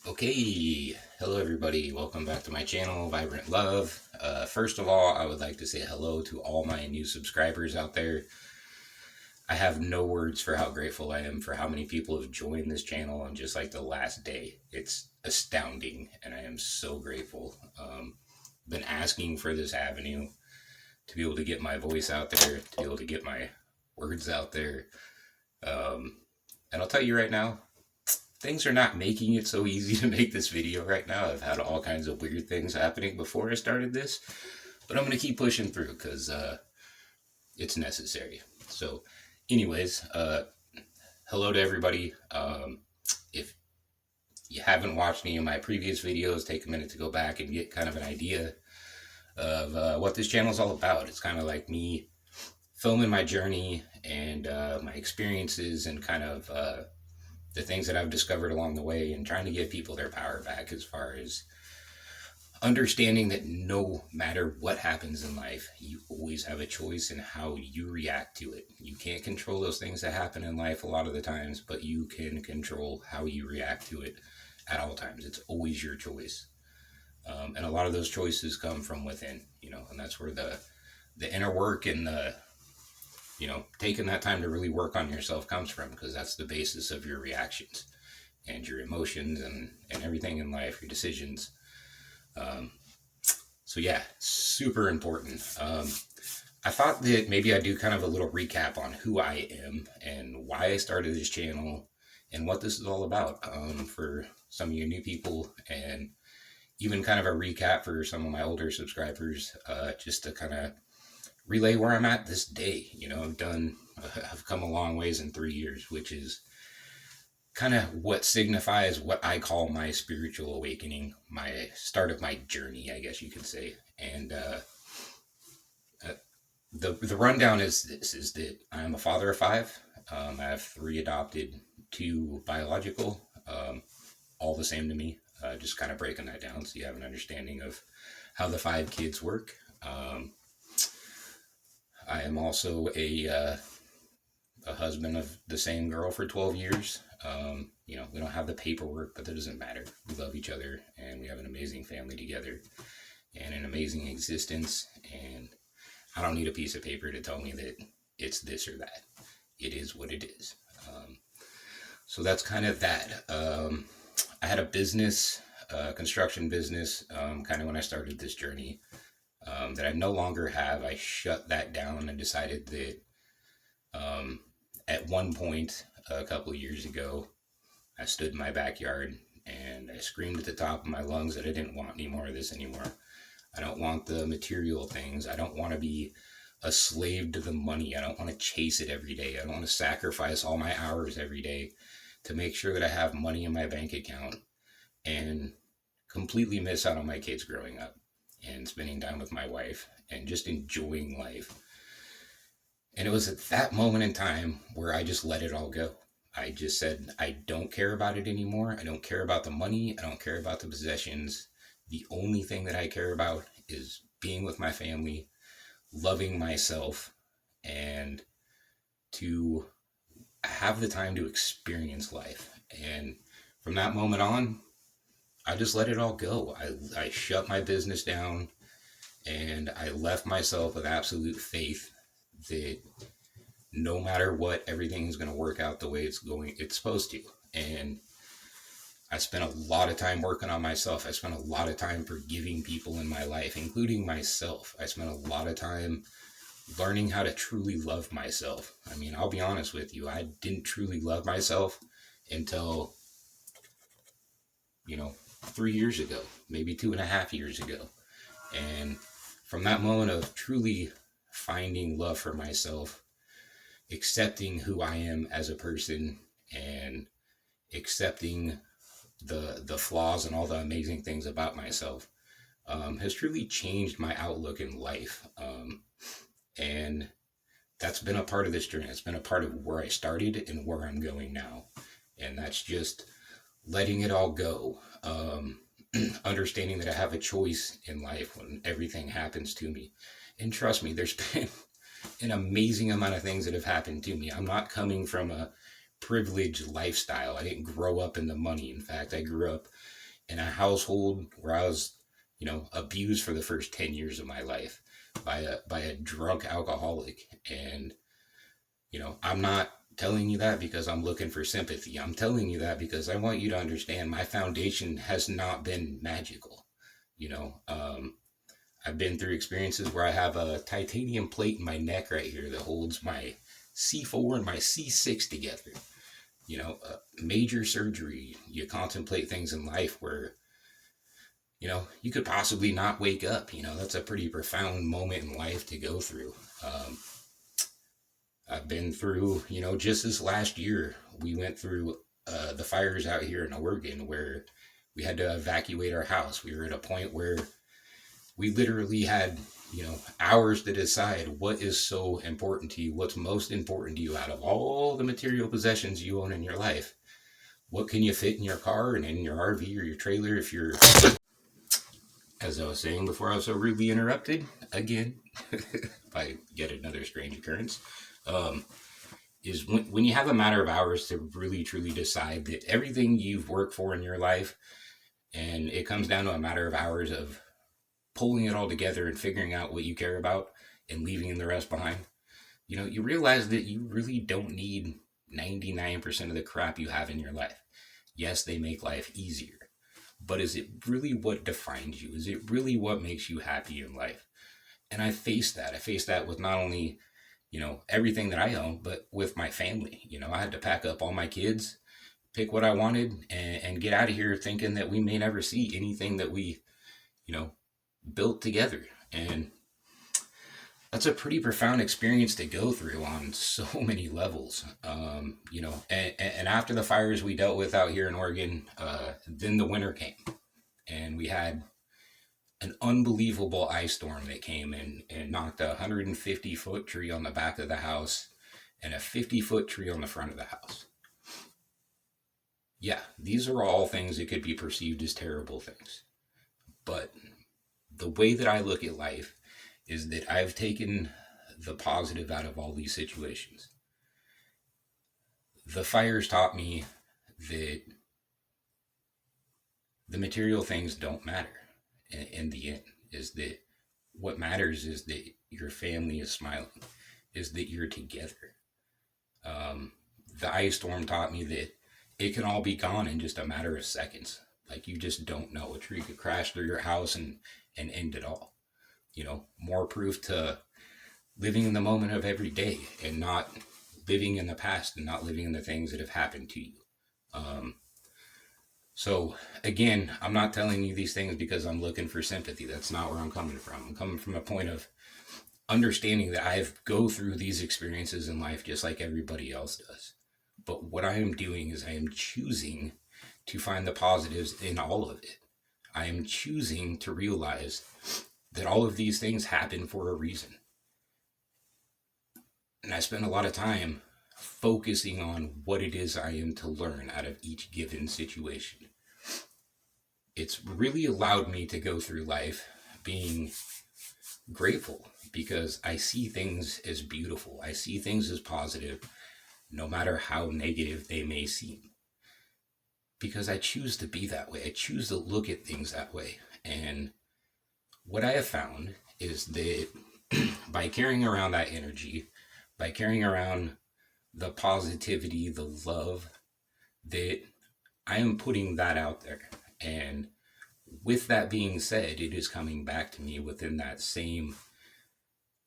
Okay, hello everybody. Welcome back to my channel, Vibrant Love. First of all, I would like to say hello to all my new subscribers out there. I have no words for how grateful I am for how many people have joined this channel on just like the last day. It's astounding, and I am so grateful. Been asking for this avenue to be able to get my voice out there, to be able to get my words out there. Um, and I'll tell you right now, things are not making it so easy to make this video right now. I've had all kinds of weird things happening before I started this, but I'm going to keep pushing through because it's necessary. So, anyways, hello to everybody. If you haven't watched any of my previous videos, take a minute to go back and get kind of an idea of what this channel is all about. It's kind of like me filming my journey and my experiences and kind of the things that I've discovered along the way, and trying to give people their power back as far as understanding that no matter what happens in life, you always have a choice in how you react to it. You can't control those things that happen in life a lot of the times, but you can control how you react to it at all times. It's always your choice. And a lot of those choices come from within, and that's where the inner work and the taking that time to really work on yourself comes from, because that's the basis of your reactions and your emotions and everything in life, your decisions. So yeah, super important. I thought that maybe I'd do kind of a little recap on who I am and why I started this channel and what this is all about, for some of you new people, and even kind of a recap for some of my older subscribers, just to kind of relay where I'm at this day. I've come a long ways in 3 years, which is kind of what signifies what I call my spiritual awakening, my start of my journey, I guess you could say. And the rundown is this: is that I'm a father of 5. I have 3 adopted, 2 biological, all the same to me. Just kind of breaking that down so you have an understanding of how the 5 kids work. I am also a husband of the same girl for 12 years. We don't have the paperwork, but that doesn't matter. We love each other, and we have an amazing family together and an amazing existence. And I don't need a piece of paper to tell me that it's this or that. It is what it is. So that's kind of that. I had a business, construction business, kind of when I started this journey, that I no longer have. I shut that down and decided that at one point a couple of years ago, I stood in my backyard and I screamed at the top of my lungs that I didn't want any more of this anymore. I don't want the material things. I don't want to be a slave to the money. I don't want to chase it every day. I don't want to sacrifice all my hours every day to make sure that I have money in my bank account and completely miss out on my kids growing up and spending time with my wife and just enjoying life. And it was at that moment in time where I just let it all go. I just said, I don't care about it anymore. I don't care about the money. I don't care about the possessions. The only thing that I care about is being with my family, loving myself, and to have the time to experience life. And from that moment on, I just let it all go. I shut my business down, and I left myself with absolute faith that no matter what, everything is going to work out the way it's supposed to. And I spent a lot of time working on myself. I spent a lot of time forgiving people in my life, including myself. I spent a lot of time learning how to truly love myself. I mean, I'll be honest with you, I didn't truly love myself until 3 years ago, maybe 2.5 years ago. And from that moment of truly finding love for myself, accepting who I am as a person, and accepting the flaws and all the amazing things about myself, has truly changed my outlook in life. And that's been a part of this journey. It's been a part of where I started and where I'm going now. And that's just letting it all go. Understanding that I have a choice in life when everything happens to me. And trust me, there's been an amazing amount of things that have happened to me. I'm not coming from a privileged lifestyle. I didn't grow up in the money. In fact, I grew up in a household where I was, abused for the first 10 years of my life by a drunk alcoholic. And, I'm not telling you that because I'm looking for sympathy. I'm telling you that because I want you to understand my foundation has not been magical. You know, I've been through experiences where I have a titanium plate in my neck right here that holds my C4 and my C6 together. Major surgery. You contemplate things in life where, you could possibly not wake up. That's a pretty profound moment in life to go through. I've been through, just this last year, we went through the fires out here in Oregon where we had to evacuate our house. We were at a point where we literally had, hours to decide what is so important to you, what's most important to you out of all the material possessions you own in your life. What can you fit in your car and in your RV or your trailer if you're, as I was saying before I was so rudely interrupted, again, by yet another strange occurrence, is when you have a matter of hours to really truly decide that everything you've worked for in your life, and it comes down to a matter of hours of pulling it all together and figuring out what you care about and leaving the rest behind, you realize that you really don't need 99% of the crap you have in your life. Yes, they make life easier, but is it really what defines you? Is it really what makes you happy in life? And I faced that. I faced that with not only, everything that I own, but with my family. I had to pack up all my kids, pick what I wanted, and get out of here thinking that we may never see anything that we, built together. And that's a pretty profound experience to go through on so many levels. And after the fires we dealt with out here in Oregon, then the winter came, and we had an unbelievable ice storm that came in and knocked a 150-foot tree on the back of the house and a 50-foot tree on the front of the house. Yeah, these are all things that could be perceived as terrible things. But the way that I look at life is that I've taken the positive out of all these situations. The fires taught me that the material things don't matter in the end. Is that what matters is that your family is smiling, is that you're together. The ice storm taught me that it can all be gone in just a matter of seconds. Like, you just don't know. A tree could crash through your house and end it all. More proof to living in the moment of every day and not living in the past and not living in the things that have happened to you. So again, I'm not telling you these things because I'm looking for sympathy. That's not where I'm coming from. I'm coming from a point of understanding that I go through these experiences in life just like everybody else does. But what I am doing is I am choosing to find the positives in all of it. I am choosing to realize that all of these things happen for a reason. And I spend a lot of time focusing on what it is I am to learn out of each given situation. It's really allowed me to go through life being grateful because I see things as beautiful. I see things as positive, no matter how negative they may seem. Because I choose to be that way. I choose to look at things that way. And what I have found is that by carrying around that energy, by carrying around the positivity, the love, that I am putting that out there. And with that being said, it is coming back to me within that same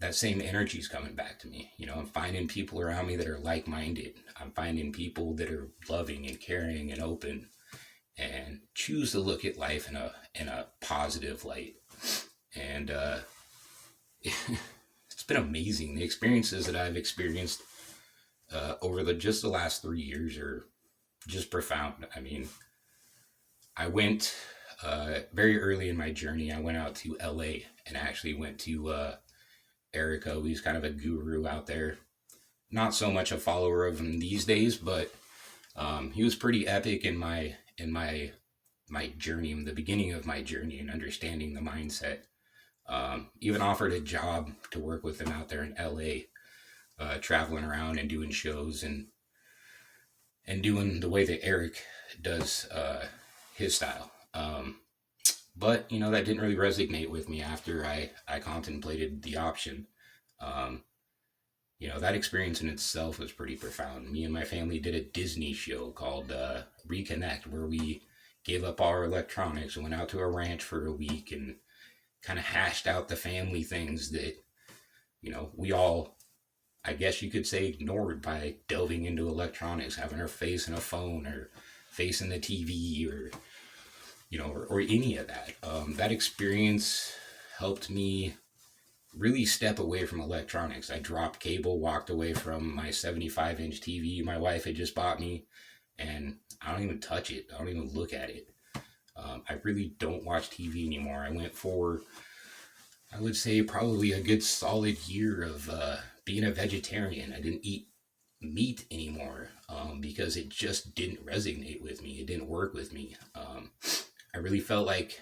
energy is coming back to me. I'm finding people around me that are like-minded. I'm finding people that are loving and caring and open and choose to look at life in a positive light. And it's been amazing. The experiences that I've experienced over just the last 3 years are just profound. I mean, I went very early in my journey. I went out to LA and actually went to Erica, who's kind of a guru out there. Not so much a follower of him these days, but he was pretty epic in my journey, in the beginning of my journey, and understanding the mindset. Even offered a job to work with him out there in LA, traveling around and doing shows. And and doing the way that Eric does his style. But that didn't really resonate with me after I contemplated the option. Um, that experience in itself was pretty profound. Me and my family did a Disney show called Reconnect, where we gave up all our electronics and went out to a ranch for a week and kind of hashed out the family things that, we all, I guess you could say, ignored by delving into electronics, having our face in a phone or face in the TV or any of that. That experience helped me really step away from electronics. I dropped cable, walked away from my 75-inch TV my wife had just bought me, and I don't even touch it. I don't even look at it. I really don't watch TV anymore. I went for, I would say, probably a good solid year of being a vegetarian. I didn't eat meat anymore because it just didn't resonate with me. It didn't work with me. I really felt like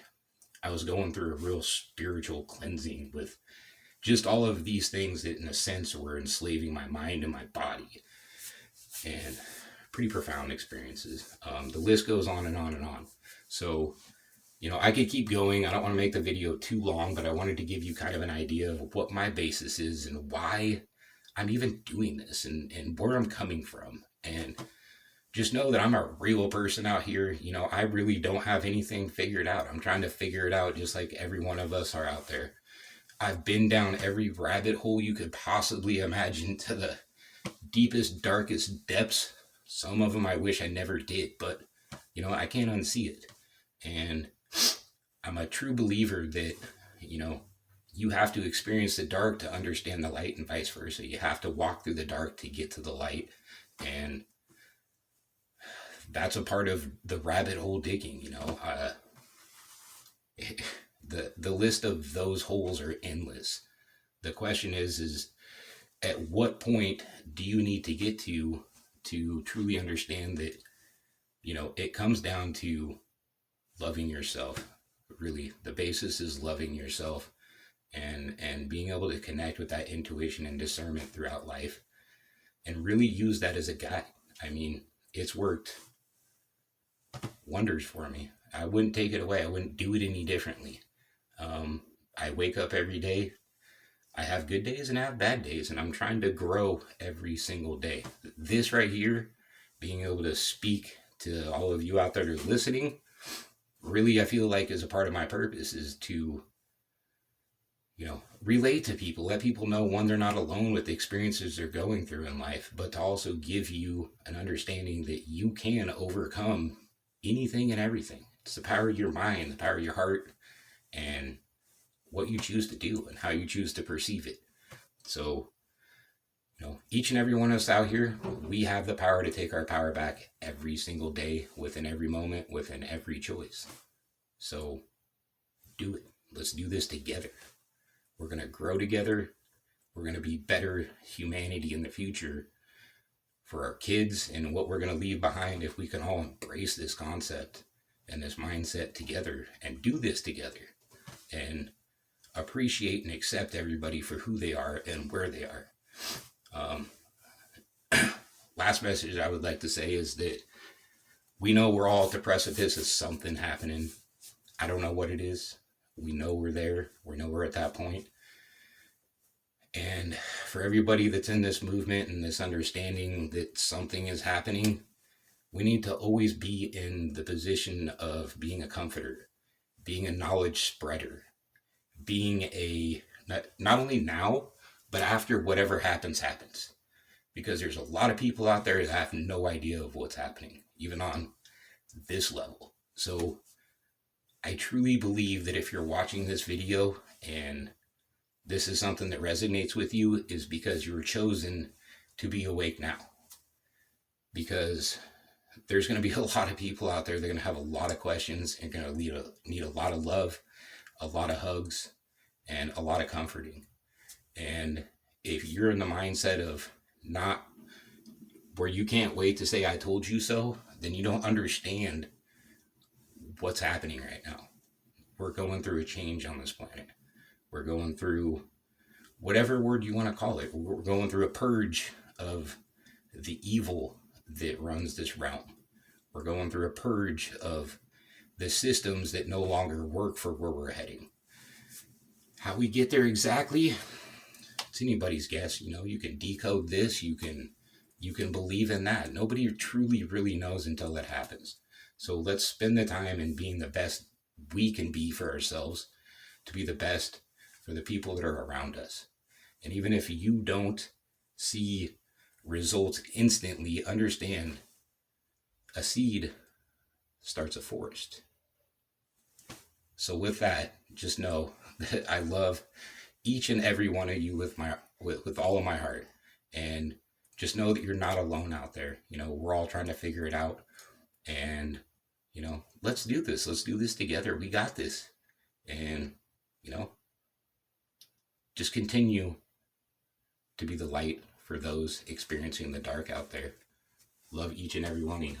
I was going through a real spiritual cleansing with just all of these things that, in a sense, were enslaving my mind and my body. And pretty profound experiences. The list goes on and on and on. So, I could keep going. I don't want to make the video too long, but I wanted to give you kind of an idea of what my basis is and why I'm even doing this and where I'm coming from. And just know that I'm a real person out here. I really don't have anything figured out. I'm trying to figure it out just like every one of us are out there. I've been down every rabbit hole you could possibly imagine to the deepest, darkest depths. Some of them I wish I never did, but I can't unsee it. And I'm a true believer that, you have to experience the dark to understand the light and vice versa. You have to walk through the dark to get to the light. And that's a part of the rabbit hole digging, the list of those holes are endless. The question is at what point do you need to get to truly understand that, it comes down to loving yourself. Really, the basis is loving yourself and being able to connect with that intuition and discernment throughout life and really use that as a guide. I mean, it's worked wonders for me. I wouldn't take it away. I wouldn't do it any differently. I wake up every day. I have good days and I have bad days, and I'm trying to grow every single day. This right here, being able to speak to all of you out there that are listening, really I feel like is a part of my purpose, is to, relate to people, let people know, one, they're not alone with the experiences they're going through in life, but to also give you an understanding that you can overcome anything and everything. It's the power of your mind, the power of your heart, and what you choose to do and how you choose to perceive it. So, each and every one of us out here, we have the power to take our power back every single day, within every moment, within every choice. So, do it. Let's do this together. We're going to grow together. We're going to be better humanity in the future for our kids and what we're going to leave behind if we can all embrace this concept and this mindset together and do this together and appreciate and accept everybody for who they are and where they are. Last message I would like to say is that we know we're all at the precipice of something happening. I don't know what it is. We know we're there. We know we're at that point. And for everybody that's in this movement and this understanding that something is happening, we need to always be in the position of being a comforter, being a knowledge spreader, being a, not only now, but after whatever happens. Because there's a lot of people out there that have no idea of what's happening, even on this level. So I truly believe that if you're watching this video and this is something that resonates with you, is because you were chosen to be awake now. Because there's going to be a lot of people out there that are going to have a lot of questions and going to need a lot of love, a lot of hugs, and a lot of comforting. And if you're in the mindset of not where you can't wait to say, I told you so, then you don't understand what's happening right now. We're going through a change on this planet. We're going through whatever word you want to call it. We're going through a purge of the evil that runs this realm. We're going through a purge of the systems that no longer work for where we're heading. How we get there exactly, it's anybody's guess. You know, you can decode this, you can believe in that. Nobody truly really knows until it happens. So let's spend the time in being the best we can be for ourselves, to be the best for the people that are around us. And even if you don't see results instantly, understand a seed starts a forest. So with that, just know that I love each and every one of you with all of my heart. And just know that you're not alone out there. You know, we're all trying to figure it out. And, you know, let's do this. Let's do this together. We got this. And, you know, just continue to be the light for those experiencing the dark out there. Love each and every one of you.